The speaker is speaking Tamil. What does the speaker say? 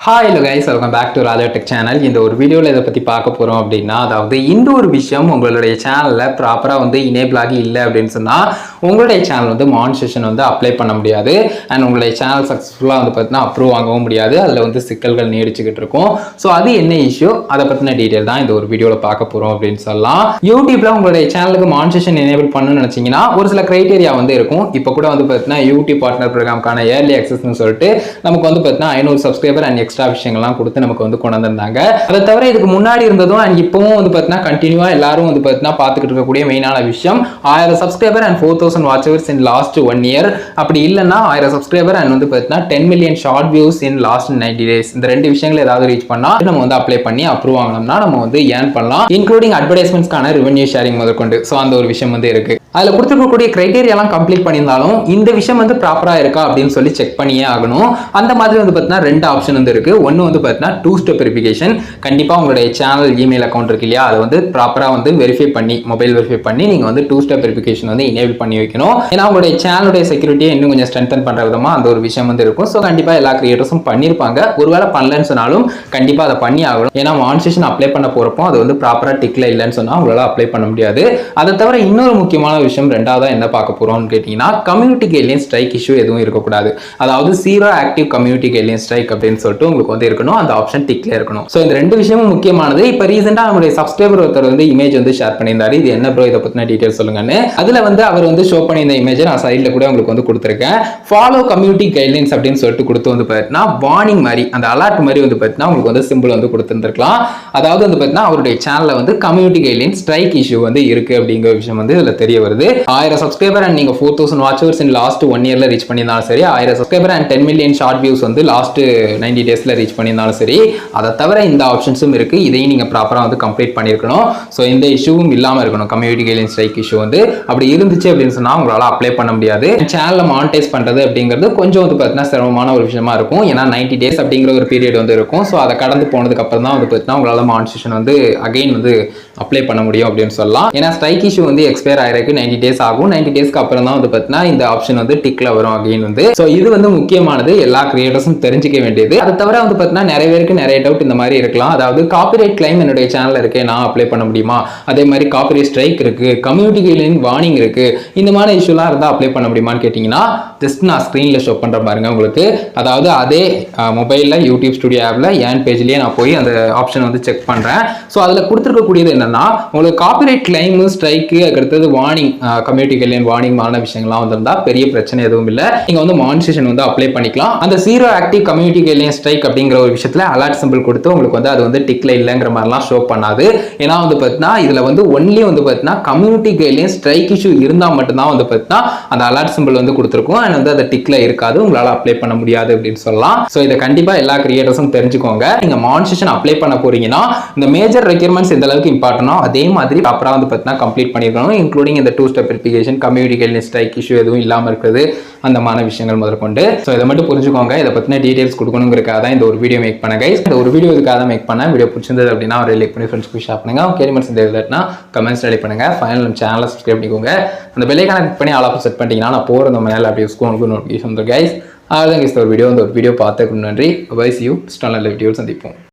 Hi hello guys, welcome back to Raja Tech channel. இந்த ஒரு வீடியோல இத பத்தி பார்க்க போறோம் அப்படினா அதாவது இந்த ஒரு விஷயம் உங்களுடைய சேனல்ல ப்ராப்பரா எனேபிள் ஆகி இல்ல அப்படினு சொன்னா உங்களுடைய சேனல் மானிட்டைசேஷன் அப்ளை பண்ண முடியாது and உங்களுடைய சேனல் சக்சஸ்ஃபுல்லா பார்த்தீனா அப்ரூவ் வாங்கவும் முடியாது. அதுல சிக்கல்கள் நீடிச்சிட்டு இருக்கும். சோ அது என்ன இஷ்யூ அத பத்தின டீடைல் தான் இந்த ஒரு வீடியோல பார்க்க போறோம் அப்படினு சொல்லலாம். YouTubeல உங்களுடைய சேனலுக்கு மானிட்டைசேஷன் எனேபிள் பண்ணனும்னு நினைச்சீங்கன்னா ஒரு சில கிரைட்டீரியா இருக்கும். இப்போ கூட பார்த்தீனா YouTube பார்ட்னர் புரோகிராம்கான ஏர்லி அக்சஸ்னு சொல்லிட்டு நமக்கு பார்த்தீனா 500 சப்ஸ்கிரைபர் and எக்ஸ்ட்ரா விஷயங்கள்லாம் கொடுத்து நமக்கு கொண்டு வந்திருந்தாங்க. அதை தவிர இதுக்கு முன்னாடி இருந்ததும் அண்ட் இப்பவும் பார்த்தீங்கன்னா கண்டினியூவா எல்லாரும் பார்த்தீங்கன்னா பார்த்துக்கிட்டு இருக்கக்கூடிய மெயினான விஷயம் 1000 subscriber and 4000 watch hours in last 1 year. அப்படி இல்லைன்னா 1000 சப்ஸ்கிரைபர் அண்ட் பார்த்தீங்கன்னா 10 million short views in last 90 days. இந்த ரெண்டு விஷயங்கள் ஏதாவது ரீச் பண்ணா நம்ம அப்ளை பண்ணி அப்ரூவ் ஆகணும்னா நம்ம ஏர்ன் பண்ணலாம். இன்க்ளூடிங் அட்வர்டைஸ்மெண்ட்ஸ்க்கான ரெவென்யூ ஷேரிங் முதற்கொண்டு. ஸோ அந்த ஒரு விஷயம் இருக்கு. அதுல கொடுத்துருக்கக்கூடிய கிரைட்டீரியாலாம் கம்ப்ளீட் பண்ணியிருந்தாலும் இந்த விஷயம் ப்ராப்பரா இருக்கா அப்படின்னு சொல்லி செக் பண்ணியே ஆகணும். அந்த மாதிரி பார்த்தீங்கன்னா ரெண்டு ஆப்ஷன் இருக்கு. ஒன்னு பார்த்தீங்கன்னா 2 ஸ்டெப் வெரிஃபிகேஷன். கண்டிப்பா உங்களுடைய சேனல் இமெயில் அக்கௌண்ட் இருக்கு இல்லையா, அதை ப்ராப்பரா வெரிஃபை பண்ணி மொபைல் வெரிஃபை பண்ணி நீங்க 2 ஸ்டெப் வெரிஃபிகேஷன் எனேபிள் பண்ணி வைக்கணும். ஏன்னா உங்களுடைய சேனலுடைய செக்யூரிட்டியை இன்னும் கொஞ்சம் ஸ்ட்ரென்தன் பண்ற விதமா அந்த ஒரு விஷயம் இருக்கும். ஸோ கண்டிப்பா எல்லா கிரியேட்டர்ஸும் பண்ணிருப்பாங்க. ஒருவேளை பண்ணலன்னு சொன்னாலும் கண்டிப்பா அதை பண்ணி ஆகணும். ஏன்னா மானிட்டைசேஷன் அப்ளை பண்ண போறப்போ அது ப்ராப்பரா டிக்ல இல்லைன்னு சொன்னா உங்களால அப்ளை பண்ண முடியாது. அதை தவிர இன்னொரு முக்கியமான விஷயம் ரெண்டாவதா என்ன பார்க்க போறோம்னு கேட்டீங்கன்னா கம்யூனிட்டி கைட்லைன் ஸ்ட்ரைக் இஷ்யூ எதுவும் இருக்கக்கூடாது. அதாவது zero active community guideline strike அப்படின்னு சொல்லிட்டு உங்களுக்கு இருக்கணும். அந்த ஆப்ஷன் டிக்ல இருக்கணும். சோ இந்த ரெண்டு விஷயமும் முக்கியமானது. இப்ப ரீசெண்டா நம்மளுடைய சப்ஸ்கிரைபர் ஒருத்தர் இமேஜ் ஷேர் பண்ணியிருந்தாரு. இது என்ன ப்ரோ, இதை பத்தின டீடைல் சொல்லுங்கன்னு. அதுல அவர் ஷோ பண்ணி இந்த இமேஜ் நான் சைட்ல கூட உங்களுக்கு கொடுத்திருக்கேன். ஃபாலோ கம்யூனிட்டி கைட்லைன்ஸ் அப்படின்னு சொல்லிட்டு கொடுத்து பார்த்தீங்கன்னா வார்னிங் மாதிரி அந்த அலர்ட் மாதிரி பார்த்தீங்கன்னா உங்களுக்கு சிம்பிள் கொடுத்திருந்திருக்கலாம். அதாவது பார்த்தீங்கன்னா அவருடைய சேனல்ல கம்யூனிட்டி கைட்லைன் ஸ்ட்ரைக் இஷ்யூ இருக்கு அப்படிங்கிற விஷயம் இதுல தெரிய வருது. 1000 சப்ஸ்கிரைபர் அண்ட் நீங்க 4000 வாட்ச் ஹவர்ஸ் இன் லாஸ்ட் 1 இயர்ல ரீச் பண்ணியிருந்தாலும் சரி, 1000 subscriber and 10 million short views last 90 டேஸ்ல ரீச் பண்ணியிருந்தாலும் சரி, அதை தவிர இந்த ஆப்ஷன்ஸும் இருக்கு. இதையும் நீங்க ப்ராப்பரா கம்ப்ளீட் பண்ணிருக்கணும். சோ இந்த இஷ்யூவும் இல்லாம இருக்கணும். கம்யூனிட்டி கைட்லைன் ஸ்ட்ரைக் இஷ்யூ அப்படி இருந்துச்சு அப்படின்னு சொன்னா உங்களால அப்ளை பண்ண முடியாது. சேனல்ல மானிட்டைஸ் பண்றது அப்படிங்கிறது கொஞ்சம் பார்த்தீங்கன்னா சிரமமான ஒரு விஷயமா இருக்கும். ஏன்னா 90 டேஸ் அப்படிங்கிற ஒரு பீரியட் இருக்கும். சோ அதை கடந்து போனதுக்கு அப்புறம் தான் பார்த்தீங்கன்னா உங்களால மானிட்டைசேஷன் அகைன் அப்ளை பண்ண முடியும் அப்படின்னு சொல்லலாம். ஏன்னா ஸ்ட்ரைக் இஷ்யூ எக்ஸ்பயர் ஆயிருக்கு 90 டேஸ் ஆகும். 90 டேஸ்க்கு அப்புறம் தான் பார்த்தீங்கன்னா இந்த ஆப்ஷன் டிக்ல வரும் அகைன் சோ இது முக்கியமானது. எல்லா கிரியேட்டர்ஸும் தெரிஞ்சுக்க வேண்டியது. அது தவிர பார்த்தீங்கன்னா நிறைய பேருக்கு நிறைய டவுட் இந்த மாதிரி இருக்கலாம். அதாவது காப்பிரைட் கிளைம் என்னுடைய சேனல்ல இருக்கு, நான் அப்ளை பண்ண முடியுமா? அதே மாதிரி காப்பிரைட் ஸ்ட்ரைக் இருக்கு, கம்யூனிட்டி கைட்லைன் வார்னிங் இருக்கு, இந்த மாதிரி இஷ்யூலாம் இருந்தா அப்ளை பண்ண முடியுமான்னு கேட்டீங்கன்னா ஜஸ்ட் நான் ஸ்கிரீன்ல ஷோ பண்ற பாருங்க உங்களுக்கு. அதாவது அதே மொபைல்ல யூடியூப் ஸ்டுடியோ ஆப்ல என் பேஜ்லயே நான் போய் அந்த ஆப்ஷன் செக் பண்றேன். சோ அதுல கொடுத்திருக்கக்கூடியது என்னன்னா உங்களுக்கு காப்பிரைட் கிளைம் ஸ்ட்ரைக் அடுத்தது வார்னிங் கம்யூனிட்டி கைட்லைன் வார்னிங் மான விஷயங்கள்லாம் வந்திருந்தா பெரிய பிரச்சனை எதுவும் இல்லை. நீங்க மானிட்டைசேஷன் அப்ளை பண்ணிக்கலாம். அந்த zero active community guideline strike அப்படிங்கிற ஒரு விஷயத்துல அலர்ட் சிம்பிள் கொடுத்து உங்களுக்கு அது டிக்ல இல்லங்கிற மாதிரிலாம் ஷோ பண்ணாது. ஏன்னா பார்த்தீங்கன்னா இதுல ஒன்லி பார்த்தீங்கன்னா கம்யூனிட்டி கைட்லைன் ஸ்ட்ரைக் இஷ்யூ இருந்தா மட்டும்தான் பார்த்தீங்கன்னா அந்த அலர்ட் சிம்பிள் கொடுத்திருக்கும். அண்ட் அது டிக்ல இருக்காது, உங்களால அப்ளை பண்ண முடியாது அப்படின்னு சொல்லலாம். சோ இதை கண்டிப்பா எல்லா கிரியேட்டர்ஸும் தெரிஞ்சுக்கோங்க. நீங்க மானிட்டைசேஷன் அப்ளை பண்ண போறீங்கன்னா இந்த மேஜர் ரெக்யர்மெண்ட்ஸ் எந்த அளவுக்கு இம்பார்ட்டனோ அதே மாதிரி ப்ராப்பரா பார்த்தீங்கன்னா கம்ப்ளீட் பண்ணிருக்கணும். இன்க்ளூடிங் இந்த 2 step verification, community guideline strike issue எதுவும் இல்லாம இருக்குது அந்த மாதிரி விஷயங்கள் முதற்கொண்டு. சோ இதை மட்டும் புரிஞ்சுக்கோங்க. இதை பத்தின டீடைல்ஸ் கொடுக்கணுங்கிறதுக்காக தான் இந்த ஒரு வீடியோ மேக் பண்ண கைஸ். இந்த ஒரு வீடியோ இதுக்காக தான் மேக் பண்ண. வீடியோ பிடிச்சிருந்தது அப்படின்னா ஒரு லைக் பண்ணி ஃப்ரெண்ட்ஸ்க்கு ஷேர் பண்ணுங்க. கேரிமெண்ட்ஸ் தெரியுதுன்னா கமெண்ட்ஸ் ரெடி பண்ணுங்க. ஃபைனல் சேனலை சப்ஸ்கிரைப் பண்ணிக்கோங்க. அந்த பெல் ஐகானை கிளிக் பண்ணி ஆல் ஆஃப் செட் பண்ணிட்டீங்கன்னா நான் போற அந்த மேல அப்படியே உங்களுக்கு நோட்டிஃபிகேஷன் வந்துரும் கைஸ். அதான் கைஸ் ஒரு வீடியோ பார்த்துக்கு நன்றி. Bye, see you. நல்ல வீடியோ சந்திப்போம்.